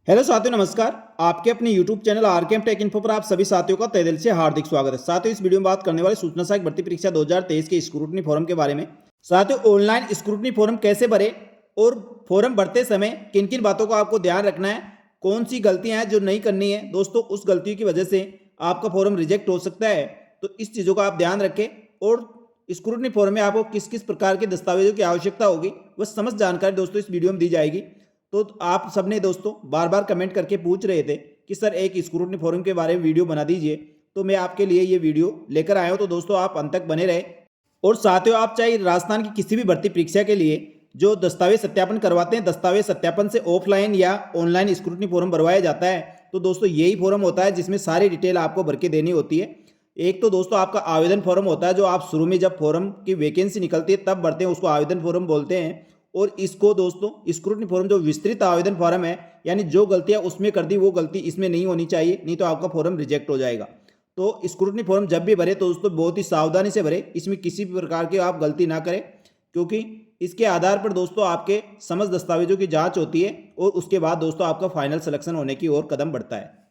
Hello साथियों, नमस्कार। आपके अपने YouTube channel RKM take info पर आप सभी साथियों का तहे दिल से हार्दिक स्वागत है। साथियों, इस वीडियो में बात करने वाले सूचना सहायक भर्ती परीक्षा 2023 के स्क्रूटनी फॉर्म के बारे में। साथियों, ऑनलाइन स्क्रूटनी फॉर्म कैसे भरे और फॉर्म भरते समय किन किन बातों का आपको ध्यान रखना है, कौन सी गलतियां हैं जो नहीं करनी है दोस्तों, उस गलतियों की वजह से आपका फॉर्म रिजेक्ट हो सकता है। तो इस चीज़ों का आप ध्यान रखें और स्क्रूटनी फॉर्म में आपको किस किस प्रकार के दस्तावेजों की आवश्यकता होगी वह समस्त जानकारी दोस्तों इस वीडियो में दी जाएगी। तो आप सबने दोस्तों बार बार कमेंट करके पूछ रहे थे कि सर एक स्क्रूटनी फॉर्म के बारे में वीडियो बना दीजिए, तो मैं आपके लिए ये वीडियो लेकर आया हूँ। तो दोस्तों आप अंत तक बने रहे। और साथियों, आप चाहे राजस्थान की किसी भी भर्ती परीक्षा के लिए जो दस्तावेज सत्यापन करवाते हैं, दस्तावेज सत्यापन से ऑफलाइन या ऑनलाइन स्क्रूटनी फॉर्म भरवाया जाता है। तो दोस्तों यही फॉर्म होता है जिसमें सारी डिटेल आपको भर के देनी होती है। एक तो दोस्तों आपका आवेदन फॉर्म होता है, जो आप शुरू में जब फॉर्म की वैकेंसी निकलती है तब भरते हैं, उसको आवेदन फॉर्म बोलते हैं। और इसको दोस्तों स्क्रूटनी फॉर्म जो विस्तृत आवेदन फॉर्म है, यानी जो गलतियां उसमें कर दी वो गलती इसमें नहीं होनी चाहिए, नहीं तो आपका फॉर्म रिजेक्ट हो जाएगा। तो स्क्रूटनी फॉर्म जब भी भरे तो दोस्तों बहुत ही सावधानी से भरे, इसमें किसी भी प्रकार की आप गलती ना करें, क्योंकि इसके आधार पर दोस्तों आपके समस्त दस्तावेजों की जांच होती है और उसके बाद दोस्तों आपका फाइनल सिलेक्शन होने की ओर कदम बढ़ता है।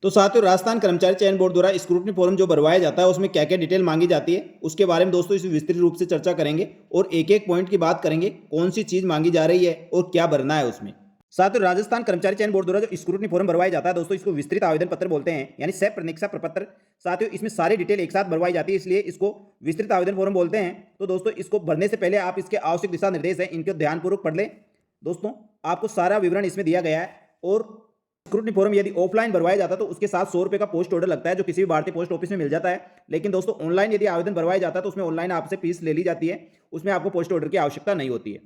तो साथियों, राजस्थान कर्मचारी चयन बोर्ड द्वारा स्क्रूटनी फॉर्म जो भरवाया जाता है उसमें क्या क्या डिटेल मांगी जाती है, उसके बारे में दोस्तों इस विस्तृत रूप से चर्चा करेंगे और एक एक पॉइंट की बात करेंगे, कौन सी चीज मांगी जा रही है और क्या भरना है उसमें। साथियों, राजस्थान कर्मचारी चयन बोर्ड द्वारा जो स्क्रूटनी फॉर्म भरवाया जाता है दोस्तों, इसको विस्तृत आवेदन पत्र बोलते हैं, यानी सह प्रतीक्षा प्रपत्र। साथियों, इसमें सारी डिटेल एक साथ भरवाई जाती है, इसलिए इसको विस्तृत आवेदन फॉर्म बोलते हैं। तो दोस्तों इसको भरने से पहले आप इसके आवश्यक दिशा निर्देश हैं, इनको ध्यानपूर्वक पढ़ लें। दोस्तों आपको सारा विवरण इसमें दिया गया है। और स्क्रूटनी फॉर्म यदि ऑफलाइन भरवाया जाता है तो उसके साथ 100 रुपये का पोस्ट ऑर्डर लगता है, जो किसी भी भारतीय पोस्ट ऑफिस में मिल जाता है। लेकिन दोस्तों ऑनलाइन यदि आवेदन भरवाया जाता है तो उसमें ऑनलाइन आपसे फीस ले ली जाती है, उसमें आपको पोस्ट ऑर्डर की आवश्यकता नहीं होती है।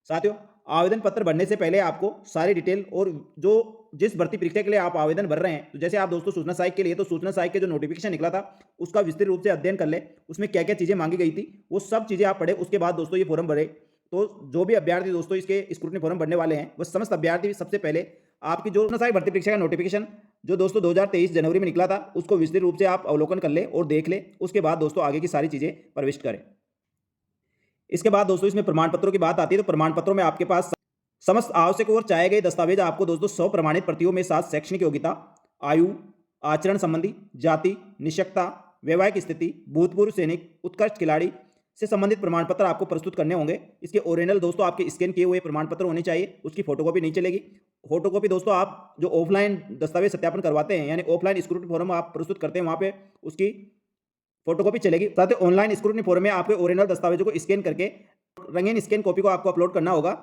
साथियों, आवेदन पत्र भरने से पहले आपको सारी डिटेल और जो जिस भर्ती परीक्षा के लिए आप आवेदन भर रहे हैं, तो जैसे आप दोस्तों सूचना सहायक के लिए, तो सूचना सहायक के जो नोटिफिकेशन निकला था उसका विस्तृत रूप से अध्ययन कर ले, उसमें क्या क्या चीजें मांगी गई थी वो सब चीजें आप पढ़े, उसके बाद दोस्तों ये फॉर्म भरे। तो जो भी अभ्यर्थी दोस्तों इसके स्क्रूटनी फॉर्म भरने वाले हैं, वह समस्त अभ्यर्थी सबसे पहले आपकी जो सहायक भर्ती परीक्षा का नोटिफिकेशन जो दोस्तों 2023 जनवरी में निकला था उसको विस्तृत रूप से आप अवलोकन कर ले और देख ले, उसके बाद दोस्तों आगे की सारी चीजें प्रविष्ट करें। इसके बाद दोस्तों इसमें प्रमाण पत्रों की बात आती है, तो प्रमाण पत्रों में आपके पास समस्त आवश्यक और चाहे गए दस्तावेज आपको दोस्तों 100 प्रमाणित प्रतियों में साथ शैक्षणिक योग्यता, आयु, आचरण संबंधी, जाति, निष्ठता, वैवाहिक स्थिति, भूतपूर्व सैनिक, उत्कृष्ट खिलाड़ी से संबंधित प्रमाण पत्र आपको प्रस्तुत करने होंगे। इसके ओरिजिनल दोस्तों आपके स्कैन किए हुए प्रमाण पत्र होने चाहिए, उसकी फोटोकॉपी नहीं चलेगी। फोटोकॉपी दोस्तों आप जो ऑफलाइन दस्तावेज सत्यापन करवाते हैं, यानी ऑफलाइन स्क्रूटनी फॉर्म आप प्रस्तुत करते हैं, वहां पे उसकी फोटोकॉपी चलेगी। साथ ही ऑनलाइन स्क्रूटनी फॉर्म में आपके ओरिजिनल दस्तावेजों को स्कैन करके रंगीन स्कैन कॉपी को आपको अपलोड करना होगा।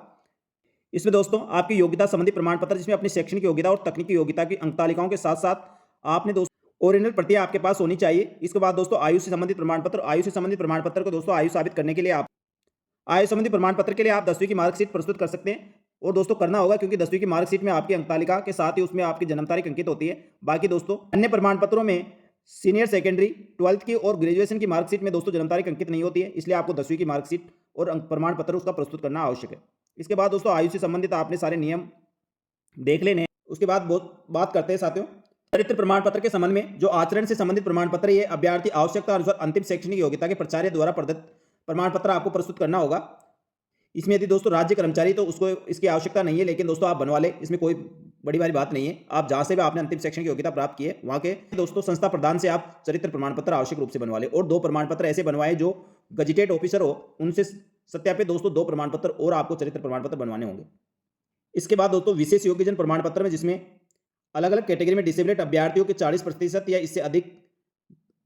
इसमें दोस्तों आपकी योग्यता संबंधी प्रमाण पत्र, जिसमें अपनी शैक्षणिक योग्यता और तकनीकी योग्यता की अंक तालिकाओं के साथ साथ आपने दोस्तों ओरिजिनल प्रतियां आपके पास होनी चाहिए। इसके बाद दोस्तों आयु से संबंधित प्रमाण पत्र, आयु से संबंधित प्रमाण पत्र को दोस्तों आयु साबित करने के लिए आप आयु संबंधी प्रमाण पत्र के लिए आप 10वीं की मार्कशीट प्रस्तुत कर सकते हैं। और दोस्तों करना होगा, क्योंकि 10वीं की मार्कशीट में आपकी अंक तालिका के साथ ही उसमें आपकी जन्म तारीख अंकित होती है। बाकी दोस्तों अन्य प्रमाण पत्रों में सीनियर सेकेंडरी, 12th की और ग्रेजुएशन की मार्कशीट में दोस्तों जन्म तारीख अंकित नहीं होती है, इसलिए आपको 10वीं की मार्कशीट और प्रमाण पत्र उसका प्रस्तुत करना आवश्यक है। इसके बाद दोस्तों आयु से संबंधित आपने सारे नियम देख लेने हैं। उसके बाद बात करते हैं साथियों चरित्र प्रमाण पत्र के संबंध में। जो आचरण से संबंधित प्रमाण पत्र, ये अभ्यर्थी आवश्यकता अनुसार अंतिम शैक्षणिक योग्यता के प्राचार्य द्वारा प्रदत्त प्रमाण पत्र आपको प्रस्तुत करना होगा। इसमें यदि दोस्तों राज्य कर्मचारी तो उसको इसकी आवश्यकता नहीं है, लेकिन दोस्तों आप बनवा ले, इसमें कोई बड़ी वाली बात नहीं है। आप जहां से भी आपने अंतिम शैक्षणिक योग्यता प्राप्त की है वहां के दोस्तों संस्था प्रदान से आप चरित्र प्रमाण पत्र आवश्यक रूप से बनवा ले। और 2 प्रमाण पत्र ऐसे बनवाए जो गजिटेड ऑफिसर हो, उनसे सत्यापित दोस्तों 2 प्रमाण पत्र और आपको चरित्र प्रमाण पत्र बनवाने होंगे। इसके बाद दोस्तों विशेष योग्यजन प्रमाण पत्र में, जिसमें अलग अलग कैटेगरी में डिसेबल्ड अभ्यर्थियों के 40% या इससे अधिक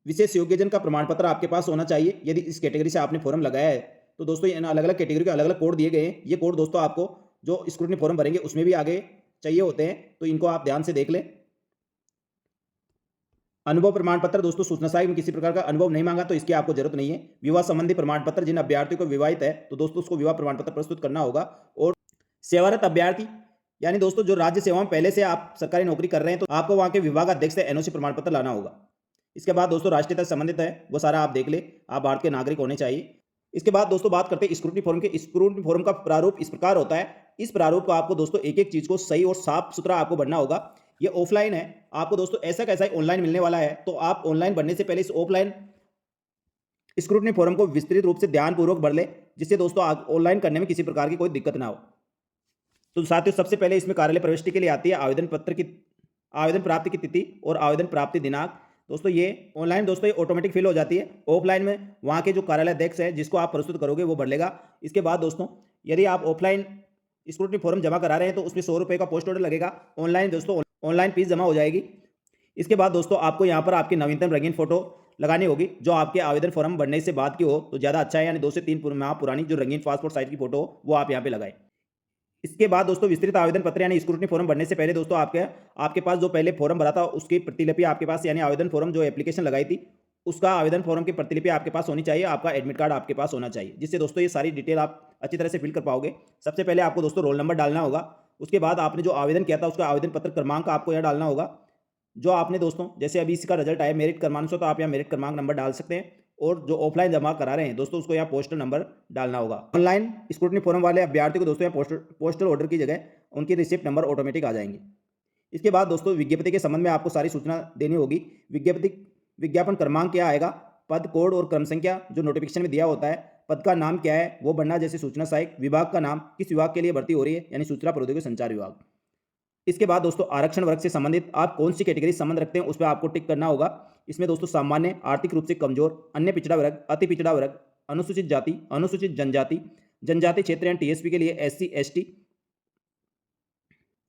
विशेष योग्यजन का प्रमाण पत्र आपके पास होना चाहिए। यदि इस कैटेगरी से आपने फॉर्म लगाया है तो दोस्तों इन अलग अलग कैटेगरी के अलग अलग कोड दिए गए हैं। ये कोड दोस्तों आपको जो स्क्रूटनी फॉर्म भरेंगे उसमें भी आगे चाहिए होते हैं, तो इनको आप ध्यान से देख लें। अनुभव प्रमाण पत्र दोस्तों सूचना सहायक में किसी प्रकार का अनुभव नहीं मांगा, तो इसकी आपको जरूरत नहीं है। विवाह संबंधी प्रमाण पत्र, जिन अभ्यर्थियों को विवाहित है तो दोस्तों उसको विवाह प्रमाण पत्र प्रस्तुत करना होगा। और सेवारत अभ्यर्थी, यानी दोस्तों जो राज्य सेवा में पहले से आप सरकारी नौकरी कर रहे हैं, तो आपको वहां के विभाग अध्यक्ष से एनओसी प्रमाण पत्र लाना होगा। इसके बाद दोस्तों राष्ट्रीयता से संबंधित है वो सारा आप देख ले, आप भारत के नागरिक होने चाहिए। इसके बाद दोस्तों बात करते हैं स्क्रूटनी फॉर्म के। स्क्रूटनी फॉर्म का प्रारूप इस प्रकार होता है। इस प्रारूप को आपको दोस्तों एक एक चीज को सही और साफ सुथरा आपको भरना होगा। ये ऑफलाइन है, आपको दोस्तों ऐसा कैसा ही ऑनलाइन मिलने वाला है, तो आप ऑनलाइन भरने से पहले इस ऑफलाइन स्क्रूटनी फॉर्म को विस्तृत रूप से ध्यानपूर्वक भर ले, जिससे दोस्तों ऑनलाइन करने में किसी प्रकार की कोई दिक्कत ना हो। तो साथियों सबसे पहले इसमें कार्यालय प्रविष्टि के लिए आती है आवेदन प्राप्ति की तिथि और आवेदन प्राप्ति दिनांक। दोस्तों ये ऑनलाइन दोस्तों ये ऑटोमेटिक फिल हो जाती है। ऑफलाइन में वहाँ के जो कार्यालय अध्यक्ष है जिसको आप प्रस्तुत करोगे वो भर लेगा। इसके बाद दोस्तों यदि आप ऑफलाइन स्क्रूटनी फॉर्म जमा करा रहे हैं तो उसमें 100 रुपये का पोस्ट ऑर्डर लगेगा। ऑनलाइन दोस्तों ऑनलाइन फीस जमा हो जाएगी। इसके बाद दोस्तों आपको यहाँ पर आपकी नवीनतम रंगीन फोटो लगानी होगी जो आपके आवेदन फॉर्म भरने से बाद की हो तो ज़्यादा अच्छा है, यानी 2 से 3 माह पुरानी जो रंगीन पासपोर्ट साइज की फोटो हो वो आप यहाँ पे लगाएं। इसके बाद दोस्तों विस्तृत आवेदन पत्र यानी स्क्रूटनी फॉर्म भरने से पहले दोस्तों आपके पास जो पहले फॉर्म भरा था उसकी प्रतिलिपि आपके पास, यानी आवेदन फॉर्म जो एप्लीकेशन लगाई थी उसका आवेदन फॉर्म की प्रतिलिपि आपके पास होनी चाहिए। आपका एडमिट कार्ड आपके पास होना चाहिए जिससे दोस्तों ये सारी डिटेल आप अच्छी तरह से फिल कर पाओगे। सबसे पहले आपको दोस्तों रोल नंबर डालना होगा। उसके बाद आपने जो आवेदन किया था उसका आवेदन पत्र क्रमांक आपको यहाँ डालना होगा। जो आपने दोस्तों जैसे अभी इसका रिजल्ट आया मेरिट क्रमांक से तो आप यहाँ मेरिट क्रमांक नंबर डाल सकते हैं। और जो ऑफलाइन जमा करा रहे हैं दोस्तों उसको यहाँ पोस्टल नंबर डालना होगा। ऑनलाइन स्क्रूटनी फॉर्म वाले अभ्यर्थी को दोस्तों यहाँ पोस्टल ऑर्डर की जगह उनकी रिसिप्ट नंबर ऑटोमेटिक आ जाएंगे। इसके बाद दोस्तों विज्ञप्ति के संबंध में आपको सारी सूचना देनी होगी। विज्ञापन क्रमांक क्या आएगा, पद कोड और क्रम संख्या जो नोटिफिकेशन में दिया होता है, पद का नाम क्या है वो भरना जैसे सूचना सहायक, विभाग का नाम किस विभाग के लिए भर्ती हो रही है यानी सूचना प्रौद्योगिकी संचार विभाग। इसके बाद दोस्तों आरक्षण वर्ग से संबंधित आप कौन सी कैटेगरी संबंध रखते हैं उस पर आपको टिक करना होगा। इसमें दोस्तों सामान्य, आर्थिक रूप से कमजोर, अन्य पिछड़ा वर्ग, अति पिछड़ा वर्ग, अनुसूचित जाति, अनुसूचित जनजाति, जनजाति क्षेत्र यानी टीएसपी के लिए SC ST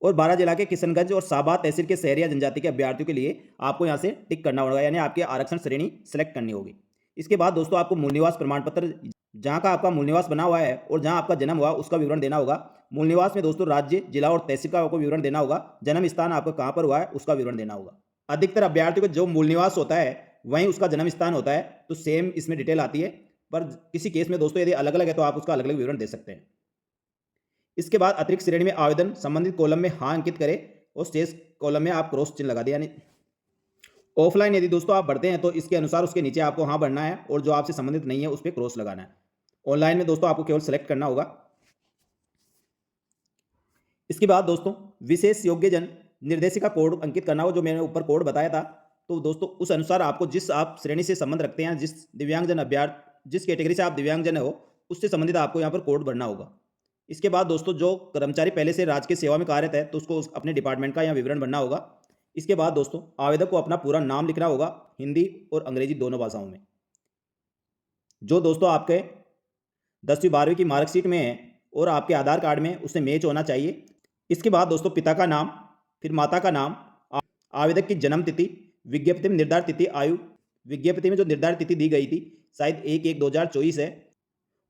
और 12 जिला के किशनगंज और साबा तहसील के शहरी या जनजाति के अभ्यर्थियों के लिए आपको यहाँ से टिक करना होगा, यानी आपकी आरक्षण श्रेणी सेलेक्ट करनी होगी। इसके बाद दोस्तों आपको मूल निवास प्रमाण पत्र, जहाँ का आपका मूल निवास बना हुआ है और जहाँ आपका जन्म हुआ उसका विवरण देना होगा। मूल निवास में दोस्तों राज्य, जिला और तहसील का आपको विवरण देना होगा। जन्म स्थान आपका कहाँ पर हुआ है उसका विवरण देना होगा। अधिकतर अभ्यर्थियों को जो मूल निवास होता है वहीं उसका जन्म स्थान होता है तो सेम इसमें डिटेल आती है, पर किसी केस में दोस्तों यदि अलग अलग है तो आप उसका अलग अलग विवरण दे सकते हैं। इसके बाद अतिरिक्त श्रेणी में आवेदन संबंधित कॉलम में हाँ अंकित करें और शेष कॉलम में आप क्रॉस चिन्ह लगा दें। यानी ऑफलाइन यदि दोस्तों आप भरते हैं तो इसके अनुसार उसके नीचे आपको हाँ भरना है और जो आपसे संबंधित नहीं है उस पर क्रॉस लगाना है। ऑनलाइन में दोस्तों आपको केवल सेलेक्ट करना होगा। इसके बाद दोस्तों विशेष योग्यजन निर्देशिका कोड अंकित करना हो, जो मैंने ऊपर कोड बताया था। तो दोस्तों उस अनुसार आपको जिस आप श्रेणी से संबंध रखते हैं, जिस दिव्यांगजन अभ्यर्थी जिस कैटेगरी से आप दिव्यांगजन हो उससे संबंधित आपको यहाँ पर कोड भरना होगा। इसके बाद दोस्तों जो कर्मचारी पहले से राजकीय सेवा में कार्यरत है तो उसको अपने डिपार्टमेंट का यहाँ विवरण भरना होगा। इसके बाद दोस्तों आवेदक को अपना पूरा नाम लिखना होगा हिंदी और अंग्रेजी दोनों भाषाओं में, जो दोस्तों आपके 10वीं 12वीं की मार्कशीट में है और आपके आधार कार्ड में उससे मैच होना चाहिए। इसके बाद दोस्तों पिता का नाम, फिर माता का नाम, आवेदक की जन्म तिथि, विज्ञप्ति में निर्धारित तिथि, आयु, विज्ञप्ति में जो निर्धारित तिथि दी गई थी शायद 1/1/2024 है,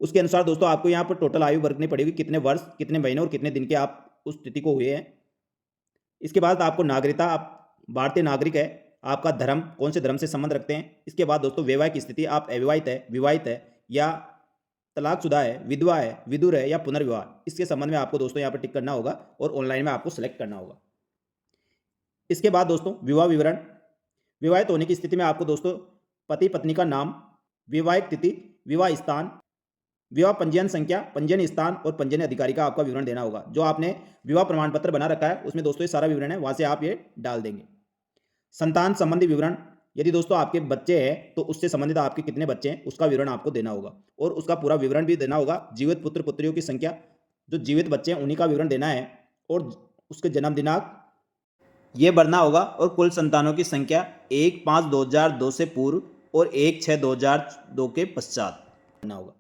उसके अनुसार दोस्तों आपको यहाँ पर टोटल आयु भरनी पड़ेगी, कितने वर्ष, कितने महीने और कितने दिन के आप उस तिथि को हुए हैं। इसके बाद आपको नागरिकता, आप भारतीय नागरिक है, आपका धर्म, कौन से धर्म से संबंध रखते हैं। इसके बाद दोस्तों वैवाहिक स्थिति, आप अविवाहित है, विवाहित है या तलाकशुदा है, विधवा है, विधुर है या पुनर्विवाह, इसके संबंध में आपको दोस्तों यहाँ पर टिक करना होगा और ऑनलाइन में आपको सेलेक्ट करना होगा। इसके बाद दोस्तों विवाह विवरण, विवाहित होने की स्थिति में आपको दोस्तों पति पत्नी का नाम, विवाहिक तिथि, विवाह स्थान, विवाह पंजीयन संख्या, पंजीयन स्थान और पंजीयन अधिकारी का आपका विवरण देना होगा। जो आपने विवाह प्रमाण पत्र बना रखा है उसमें दोस्तों ये सारा विवरण है, वहाँ से आप ये डाल देंगे। संतान संबंधी विवरण, यदि दोस्तों आपके बच्चे हैं तो उससे संबंधित आपके कितने बच्चे हैं उसका विवरण आपको देना होगा और उसका पूरा विवरण भी देना होगा। जीवित पुत्र पुत्रियों की संख्या, जो जीवित बच्चे हैं उन्हीं का विवरण देना है और उसके जन्म दिनांक ये भरना होगा और कुल संतानों की संख्या 1/5/2002 से पूर्व और 1/6/2002 के पश्चात भरना होगा।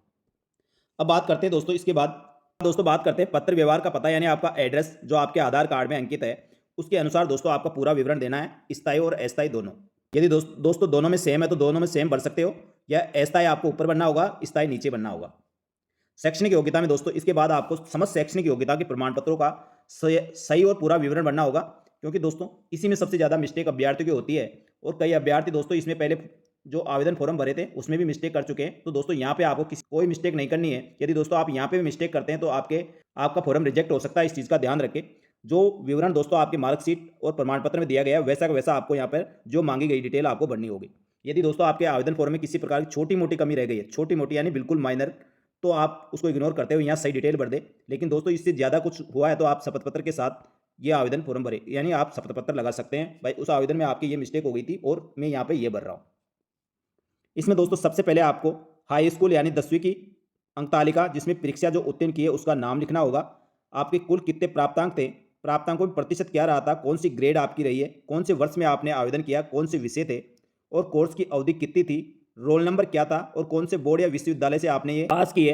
अब बात करते हैं दोस्तों, इसके बाद दोस्तों बात करते हैं पत्र व्यवहार का पता, यानी आपका एड्रेस जो आपके आधार कार्ड में अंकित है उसके अनुसार दोस्तों आपका पूरा विवरण देना है, स्थायी और अस्थायी दोनों। यदि दोस्तों दोनों में सेम है तो दोनों में सेम भर सकते हो, या अस्थायी आपको ऊपर बनना होगा, स्थायी नीचे बनना होगा। शैक्षणिक योग्यता में दोस्तों इसके बाद आपको समस्त शैक्षणिक योग्यता के प्रमाण पत्रों का सही और पूरा विवरण बनना होगा, क्योंकि दोस्तों इसी में सबसे ज़्यादा मिस्टेक अभ्यर्थियों की होती है और कई अभ्यर्थी दोस्तों इसमें पहले जो आवेदन फॉर्म भरे थे उसमें भी मिस्टेक कर चुके हैं। तो दोस्तों यहाँ पे आपको कोई मिस्टेक नहीं करनी है। यदि दोस्तों आप यहाँ पे भी मिस्टेक करते हैं तो आपका फॉर्म रिजेक्ट हो सकता है, इस चीज़ का ध्यान रखें। जो विवरण दोस्तों आपके मार्कशीट और प्रमाण पत्र में दिया गया है वैसा का वैसा आपको यहाँ पर जो मांगी गई डिटेल आपको भरनी होगी। यदि दोस्तों आपके आवेदन फॉर्म में किसी प्रकार की छोटी मोटी कमी रह गई है, छोटी मोटी यानी बिल्कुल माइनर, तो आप उसको इग्नोर करते हुए यहाँ सही डिटेल भर दें। लेकिन दोस्तों इससे ज़्यादा कुछ हुआ है तो आप शपथ पत्र के साथ ये आवेदन फॉर्म भरे, यानी आप शपथ पत्र लगा सकते हैं, भाई उस आवेदन में आपकी ये मिस्टेक हो गई थी और मैं यहाँ पे ये भर रहा हूँ। इसमें दोस्तों सबसे पहले आपको हाई स्कूल यानी 10वीं की अंक तालिका जिसमें परीक्षा जो उत्तीर्ण की है उसका नाम लिखना होगा। आपके कुल कितने प्राप्तांक थे, प्राप्तांकों में प्रतिशत क्या रहा था, कौन सी ग्रेड आपकी रही है, कौन से वर्ष में आपने आवेदन किया, कौन से विषय थे और कोर्स की अवधि कितनी थी, रोल नंबर क्या था और कौन से बोर्ड या विश्वविद्यालय से आपने ये पास किए,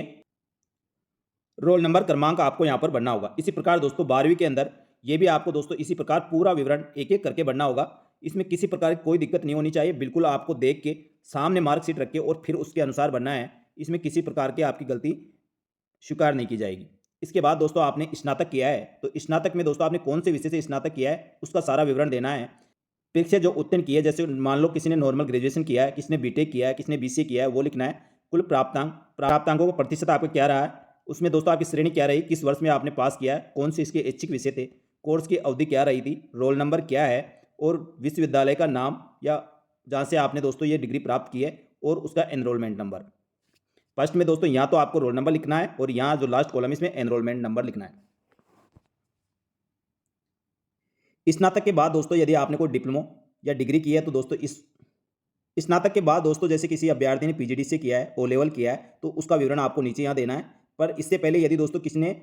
रोल नंबर क्रमांक आपको यहाँ पर भरना होगा। इसी प्रकार दोस्तों 12वीं के अंदर ये भी आपको दोस्तों इसी प्रकार पूरा विवरण एक एक करके भरना होगा। इसमें किसी प्रकार की कोई दिक्कत नहीं होनी चाहिए, बिल्कुल आपको देख के सामने मार्कशीट रख के और फिर उसके अनुसार भरना है। इसमें किसी प्रकार की आपकी गलती स्वीकार नहीं की जाएगी। इसके बाद दोस्तों आपने स्नातक किया है, तो स्नातक में दोस्तों आपने कौन से विषय से स्नातक किया है उसका सारा विवरण देना है। परीक्षा जो उत्तीर्ण की है, जैसे मान लो किसी ने नॉर्मल ग्रेजुएशन किया है, किसी ने बीटेक किया है, किसी ने बीसीए किया है, वो लिखना है। कुल प्राप्तांकों का प्रतिशत आपका क्या रहा है, उसमें दोस्तों आपकी श्रेणी क्या रही, किस वर्ष में आपने पास किया है, कौन से इसके ऐच्छिक विषय थे, कोर्स की अवधि क्या रही थी, रोल नंबर क्या है और विश्वविद्यालय का नाम या जहाँ से आपने दोस्तों ये डिग्री प्राप्त की है और उसका एनरोलमेंट नंबर। फर्स्ट में दोस्तों यहाँ तो आपको रोल नंबर लिखना है और यहाँ जो लास्ट कॉलम इसमें एनरोलमेंट नंबर लिखना है। स्नातक के बाद दोस्तों यदि आपने कोई डिप्लोमा या डिग्री की है तो दोस्तों इस स्नातक के बाद दोस्तों जैसे किसी अभ्यर्थी ने पीजीडी से किया है, ओ लेवल किया है, तो उसका विवरण आपको नीचे यहाँ देना है। पर इससे पहले यदि दोस्तों किसी ने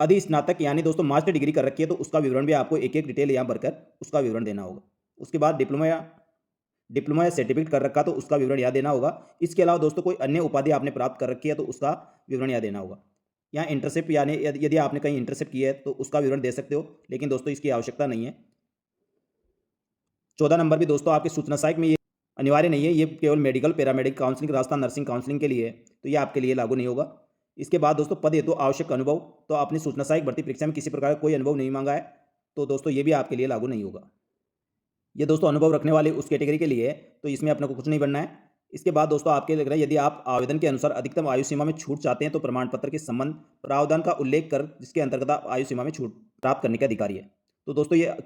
अधिस्नातक यानी दोस्तों मास्टर डिग्री कर रखी है तो उसका विवरण भी आपको एक एक डिटेल यहाँ भरकर उसका विवरण देना होगा। उसके बाद डिप्लोमा या सर्टिफिकेट कर रखा तो उसका विवरण यहाँ देना होगा। इसके अलावा दोस्तों कोई अन्य उपाधि आपने प्राप्त कर रखी है तो उसका विवरण यहाँ देना होगा। यहाँ इंटर्नशिप यानी यदि आपने कहीं इंटर्नशिप की है तो उसका विवरण दे सकते हो, लेकिन दोस्तों इसकी आवश्यकता नहीं है। 14 नंबर भी दोस्तों आपके सूचना सहायक में ये अनिवार्य नहीं है, ये केवल medical, paramedical counselling, Rajasthan nursing counselling के लिए है, तो ये आपके लिए लागू नहीं होगा। इसके बाद दोस्तों पद हेतु आवश्यक अनुभव, तो आपने सूचना सहायक भर्ती परीक्षा में किसी प्रकार का कोई अनुभव नहीं मांगा है तो दोस्तों ये भी आपके लिए लागू नहीं होगा। ये दोस्तों अनुभव रखने वाले उस कैटेगरी के लिए है, तो इसमें अपने को कुछ नहीं बनना है। इसके बाद दोस्तों आपके लग रहा है यदि आप आवेदन के अनुसार अधिकतम आयु सीमा में छूट चाहते हैं तो प्रमाण पत्र के संबंध प्रावधान का उल्लेख कर जिसके अंतर्गत आप आयु सीमा में छूट प्राप्त करने के अधिकारी है। तो दोस्तों ये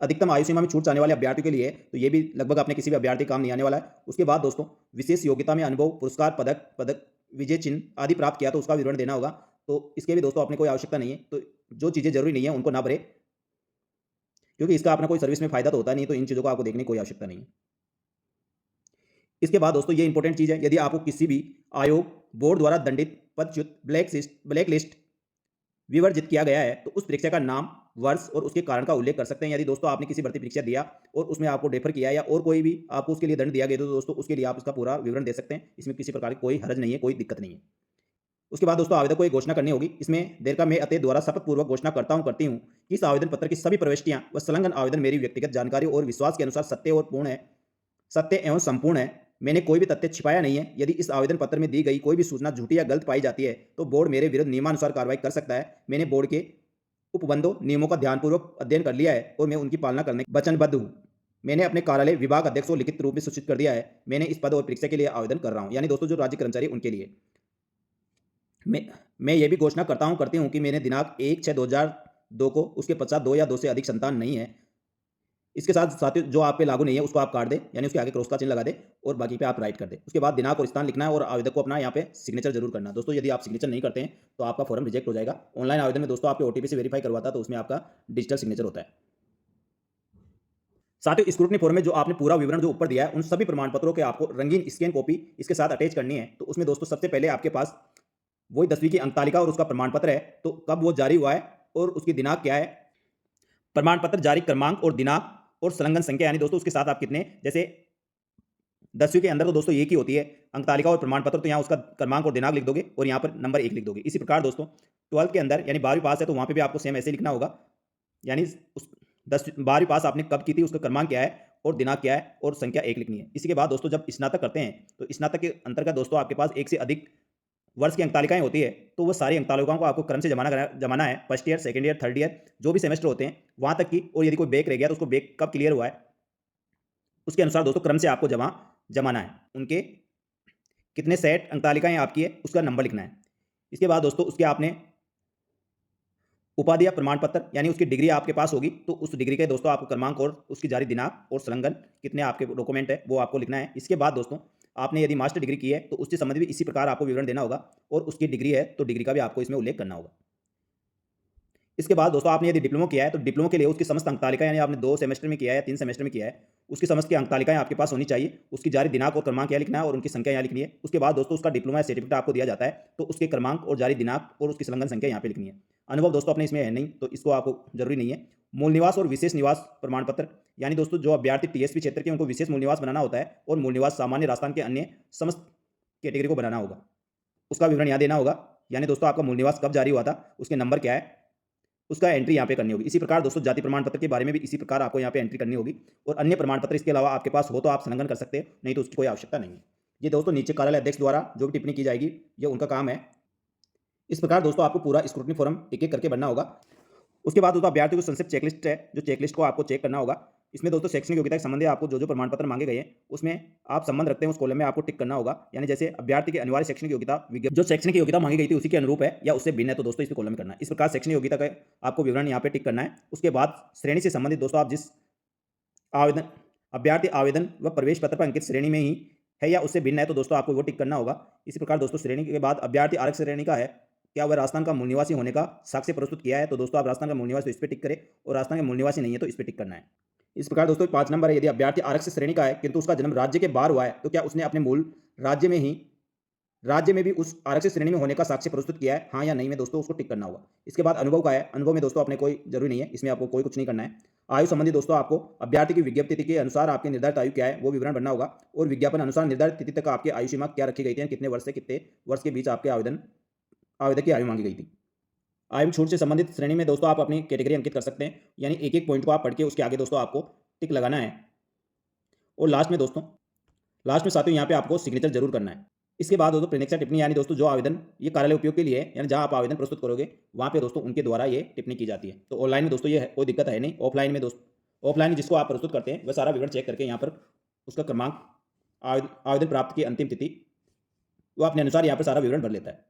अधिकतम आयु सीमा में छूट चाहने वाले अभ्यर्थियों के लिए है, तो ये भी लगभग अपने किसी भी अभ्यर्थी काम नहीं आने वाला है। उसके बाद दोस्तों विशेष योग्यता में अनुभव, पुरस्कार, पदक, विजय चिन्ह आदि प्राप्त किया तो उसका विवरण देना होगा। तो इसके भी दोस्तों अपने कोई आवश्यकता नहीं है, तो जो चीज़ें जरूरी नहीं है उनको ना भरे, क्योंकि इसका अपना कोई सर्विस में फायदा तो होता नहीं, तो इन चीज़ों को आपको देखने की कोई आवश्यकता नहीं है। इसके बाद दोस्तों ये इंपॉर्टेंट चीज़ है, यदि आपको किसी भी आयोग, बोर्ड द्वारा दंडित, पदच्युत, ब्लैक लिस्ट विवर्जित किया गया है तो उस परीक्षा का नाम, वर्ष और उसके कारण का उल्लेख कर सकते हैं। यदि दोस्तों आपने किसी भर्ती परीक्षा दिया और उसमें आपको डेफर किया या और कोई भी आपको उसके लिए दंड दिया गया तो दोस्तों उसके लिए आप इसका पूरा विवरण दे सकते हैं। इसमें किसी प्रकार की कोई हर्ज नहीं है, कोई दिक्कत नहीं है। उसके बाद दोस्तों आवेदक को एक घोषणा करनी होगी। इसमें देर का मैं अतः द्वारा शपथ पूर्वक घोषणा करती हूँ कि इस आवेदन पत्र की सभी प्रविष्टियां व संलग्न आवेदन मेरी व्यक्तिगत जानकारी और विश्वास के अनुसार सत्य एवं संपूर्ण है। मैंने कोई भी तथ्य छिपाया नहीं है। यदि इस आवेदन पत्र में दी गई कोई भी सूचना झूठी या गलत पाई जाती है तो बोर्ड मेरे विरुद्ध नियमानुसार कार्रवाई कर सकता है। मैंने बोर्ड के उपबंधों, नियमों का ध्यानपूर्वक अध्ययन कर लिया है और मैं उनकी पालना करने वचनबद्ध हूँ। मैंने अपने कार्यालय विभाग अध्यक्ष को लिखित रूप में सूचित कर दिया है मैंने इस पद और परीक्षा के लिए आवेदन कर रहा हूँ, यानी दोस्तों जो राज्य कर्मचारी उनके लिए। मैं ये भी घोषणा करती हूँ कि मैंने दिनांक 1/6/2002 को उसके पश्चात 2 या 2 से अधिक संतान नहीं है। इसके साथ साथ जो आप पे लागू नहीं है उसको आप काट दें, यानी उसके आगे क्रॉस का चिन्ह लगा दें और बाकी पे आप राइट कर दें। उसके बाद दिनांक और स्थान लिखना है और आवेदक को अपना यहाँ पे सिग्नेचर जरूर करना। दोस्तों यदि आप सिग्नेचर नहीं करते हैं तो आपका फॉर्म रिजेक्ट हो जाएगा। ऑनलाइन आवेदन में दोस्तों आपके ओटीपी से वेरीफाई करवाता है तो उसमें आपका डिजिटल सिग्नेचर होता है। साथ ही स्क्रूटनी फॉर्म में जो आपने पूरा विवरण जो ऊपर दिया है उन सभी प्रमाण पत्रों के आपको रंगीन स्कैन कॉपी इसके साथ अटैच करनी है। तो उसमें दोस्तों सबसे पहले आपके पास वही 10वीं की अंक तालिका और उसका प्रमाण पत्र है, तो कब वो जारी हुआ है और उसकी दिनांक क्या है, प्रमाण पत्र जारी क्रमांक और दिनांक और संलग्न संख्या, यानी दोस्तों उसके साथ आप कितने, जैसे 10वीं के अंदर तो दोस्तों एक ही होती है अंक तालिका और प्रमाण पत्र, तो यहाँ उसका क्रमांक और दिनांक लिख दोगे और यहाँ पर नंबर 1 लिख दोगे। इसी प्रकार दोस्तों 12th के अंदर यानी 12वीं पास है तो वहाँ पे भी आपको सेम ऐसे लिखना होगा, यानी उस 12वीं पास आपने कब की थी, उसका क्रमांक क्या है और दिनांक क्या है और संख्या 1 लिखनी है। इसी के बाद दोस्तों जब स्नातक करते हैं तो स्नातक के अंतर्गत दोस्तों आपके पास 1 से अधिक वर्ष की अंकतालिकाएं होती है, तो वो सारी अंकतालिकाओं को आपको क्रम से जमाना है। First year, second year, third year जो भी सेमेस्टर होते हैं वहां तक की, और यदि कोई बैक रह गया तो उसको बैक कब क्लियर हुआ है उसके अनुसार दोस्तों क्रम से आपको जमाना है। उनके कितने सेट अंकतालिकाएं आपकी है उसका नंबर लिखना है। इसके बाद दोस्तों उसके आपने उपाधि या प्रमाण पत्र यानी उसकी डिग्री आपके पास होगी तो उस डिग्री के दोस्तों आपको क्रमांक और उसकी जारी दिनांक और संलग्न कितने आपके डॉक्यूमेंट है वो आपको लिखना है। इसके बाद दोस्तों आपने यदि मास्टर डिग्री की है तो उससे संबंधित भी इसी प्रकार आपको विवरण देना होगा और उसकी डिग्री है तो डिग्री का भी आपको इसमें उल्लेख करना होगा। इसके बाद दोस्तों आपने यदि डिप्लोमा किया है तो डिप्लोमा के लिए उसकी समस्त अंक तालिका, यानी आपने 2 सेमेस्टर में किया है या 3 सेमेस्टर में किया है, उसकी समस्त की अंक तालिकाएँ आपके पास होनी चाहिए। उसकी जारी दिनांक और क्रमांक यहाँ लिखना है और उनकी संख्या यहाँ लिखनी है। उसके बाद दोस्तों उसका डिप्लोमा या सर्टिफिकेट आपको दिया जाता है, तो उसके क्रमांक और जारी दिनांक और उसकी संलग्न संख्या यहाँ पे लिखनी है। अनुभव दोस्तों अपने इसमें है नहीं, तो इसको आपको जरूरी नहीं है। मूल निवास और विशेष निवास प्रमाण पत्र, यानी दोस्तों जो अभ्यर्थी टीएसपी क्षेत्र के उनको विशेष मूल निवास बनाना होता है और मूल निवास सामान्य राजस्थान के अन्य समस्त कैटेगरी को बनाना होगा, उसका विवरण यहाँ देना होगा। यानी दोस्तों आपका मूल निवास कब जारी हुआ था, उसके नंबर क्या है, उसका एंट्री यहाँ पे करनी होगी। इसी प्रकार दोस्तों जाति प्रमाण पत्र के बारे में भी इसी प्रकार आपको यहाँ पे एंट्री करनी होगी। और अन्य प्रमाण पत्र इसके अलावा आपके पास हो तो आप संलग्न कर सकते हैं, नहीं तो उसकी कोई आवश्यकता नहीं है। ये दोस्तों नीचे कार्यालय अध्यक्ष द्वारा जो भी टिप्पणी की जाएगी ये उनका काम है। इस प्रकार दोस्तों आपको पूरा स्क्रूटनी फॉर्म एक एक करके भरना होगा। उसके बाद दोस्तों अभ्यर्थी को संक्षिप्त चेकलिस्ट है, जो चेकलिस्ट को आपको चेक करना होगा। इसमें दोस्तों शैक्षणिक योग्यता के संबंधी आपको जो जो प्रमाण पत्र मांगे गए हैं उसमें आप संबंध रखते हैं उस कॉलम में आपको टिक करना होगा। यानी जैसे अभ्यर्थी की अनिवार्य शैक्षणिक योग्यता जो शैक्षणिक योग्यता मांगी गई थी उसी के अनुरूप है या उससे भिन्न है, तो दोस्तों इस कॉलम में करना है। इस प्रकार शैक्षणिक योग्यता का आपको विवरण यहाँ पे टिक करना है। उसके बाद श्रेणी से संबंधित दोस्तों आप जिस आवेदन अभ्यर्थी आवेदन व प्रवेश पत्र पर अंकित श्रेणी में ही है या उससे भिन्न है, तो दोस्तों आपको वो टिक करना होगा। इसी प्रकार दोस्तों श्रेणी के बाद अभ्यर्थी आरक्षित श्रेणी का है, क्या वह राजस्थान का मूल निवासी होने का साक्ष्य प्रस्तुत किया है, तो दोस्तों आप राजस्थान का मूल निवासी तो इस पर टिक करें, और राजस्थान का मूल निवासी नहीं है तो इस पर टिक करना है। इस प्रकार दोस्तों 5 नंबर है, यदि अभ्यर्थी आरक्षित श्रेणी का है किंतु उसका जन्म राज्य के बाहर हुआ है, तो क्या उसने अपने मूल राज्य में भी उस आरक्षित श्रेणी में होने का साक्ष्य प्रस्तुत किया है, हाँ या नहीं में दोस्तों उसको टिक करना होगा। इसके बाद अनुभव का है, अनुभव में दोस्तों अपने कोई जरूरी नहीं है, इसमें आपको कोई कुछ नहीं करना है। आयु संबंधी दोस्तों आपको अभ्यर्थी की विज्ञप्ति तिथि के अनुसार आपकी निर्धारित आयु क्या है वो विवरण भरना होगा, और विज्ञापन अनुसार निर्धारित तिथि तक आपकी आयु सीमा क्या रखी गई थी, कितने वर्ष से कितने वर्ष के बीच आपके आवेदक की आयु मांगी गई थी। आयु छूट से संबंधित श्रेणी में दोस्तों आप अपनी कैटेगरी अंकित कर सकते हैं, यानी एक एक पॉइंट को आप पढ़ के उसके आगे दोस्तों आपको टिक लगाना है। और लास्ट में साथियों यहाँ पे आपको सिग्नेचर जरूर करना है। इसके बाद दोस्तों प्रेक्षक टिप्पणी, यानी दोस्तों जो आवेदन ये कार्यालय उपयोग के लिए है, यानी जहाँ आप आवेदन प्रस्तुत करोगे वहाँ पे दोस्तों उनके द्वारा ये टिप्पणी की जाती है। तो ऑनलाइन में दोस्तों ये कोई दिक्कत है नहीं। ऑफलाइन में जिसको आप प्रस्तुत करते हैं वह सारा विवरण चेक करके यहाँ पर उसका क्रमांक, आवेदन प्राप्त की अंतिम तिथि, वो अपने अनुसार यहाँ पर सारा विवरण भर लेता है।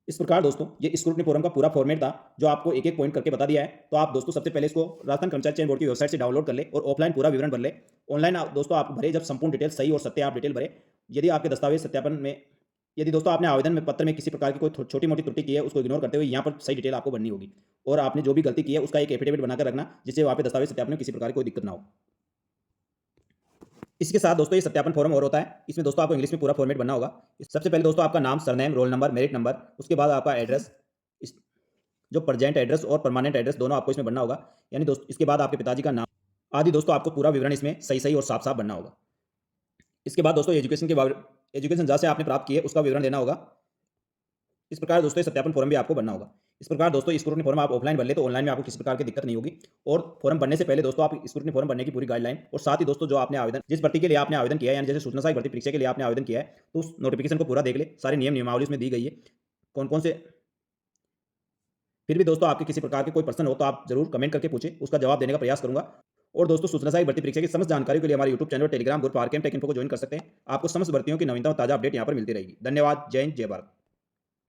इस प्रकार दोस्तों ये स्क्रूटनी फोरम का पूरा फॉर्मेट था जो आपको एक एक पॉइंट करके बता दिया है। तो आप दोस्तों सबसे पहले इसको राजस्थान कर्मचारी चयन बोर्ड की वेबसाइट से डाउनलोड कर ले और ऑफलाइन पूरा विवरण भर ले। ऑनलाइन दोस्तों आप भरे जब संपूर्ण डिटेल सही और सत्य आप डिटेल भरे। यदि आपके दस्तावेज सत्यापन में यदि दोस्तों आपने आवेदन में पत्र में किसी प्रकार की कोई छोटी मोटी त्रुटि की है उसको इग्नोर करते हुए यहाँ पर सही डिटेल आपको भरनी होगी, और आपने जो भी गलती की है उसका एक एफिडेविट बनाकर रखना जिससे वहाँ पे दस्तावेज सत्यापन में किसी प्रकार की कोई दिक्कत ना हो। इसके साथ दोस्तों ये सत्यापन फॉर्म और होता है, इसमें दोस्तों आपको इंग्लिश में पूरा फॉर्मेट बनना होगा। सबसे पहले दोस्तों आपका नाम, surname, roll number, merit number, उसके बाद आपका एड्रेस, जो प्रेजेंट एड्रेस और परमानेंट एड्रेस दोनों आपको इसमें बनना होगा। यानी दोस्तों इसके बाद आपके पिताजी का नाम आदि दोस्तों आपको पूरा विवरण इसमें सही सही और साफ साफ बनना होगा। इसके बाद दोस्तों एजुकेशन जहाँ से आपने प्राप्त की है उसका विवरण देना होगा। इस प्रकार दोस्तों सत्यापन फॉर्म भी आपको भरना होगा। इस प्रकार दोस्तों स्क्रूटनी फॉर्म आप ऑफलाइन भर ले तो ऑनलाइन में आपको किसी प्रकार की दिक्कत नहीं होगी। और फॉर्म भरने से पहले दोस्तों आप स्क्रूटनी फॉर्म भरने की पूरी गाइडलाइन और साथ ही दोस्तों जो आपने आवेदन जिस भर्ती के लिए आपने आवेदन किया है, यानी जैसे सूचना सहायक भर्ती परीक्षा के लिए आपने आवेदन किया है, तो उस नोटिफिकेशन को पूरा देख ले। सारे नियम नियमावली उसमें दी गई है कौन कौन से। फिर भी दोस्तों आपके किसी प्रकार के कोई प्रश्न हो तो आप जरूर कमेंट करके पूछे, उसका जवाब देने का प्रयास करूंगा। और दोस्तों सूचना सहायक भर्ती परीक्षा की समस्त जानकारी के लिए हमारे YouTube चैनल और Telegram group RKM take info को ज्वाइन कर सकते हैं। आपको समस्त भर्तियों की नवीनतम ताजा अपडेट यहाँ पर मिलती रहेगी। धन्यवाद। जय हिंद, जय भारत।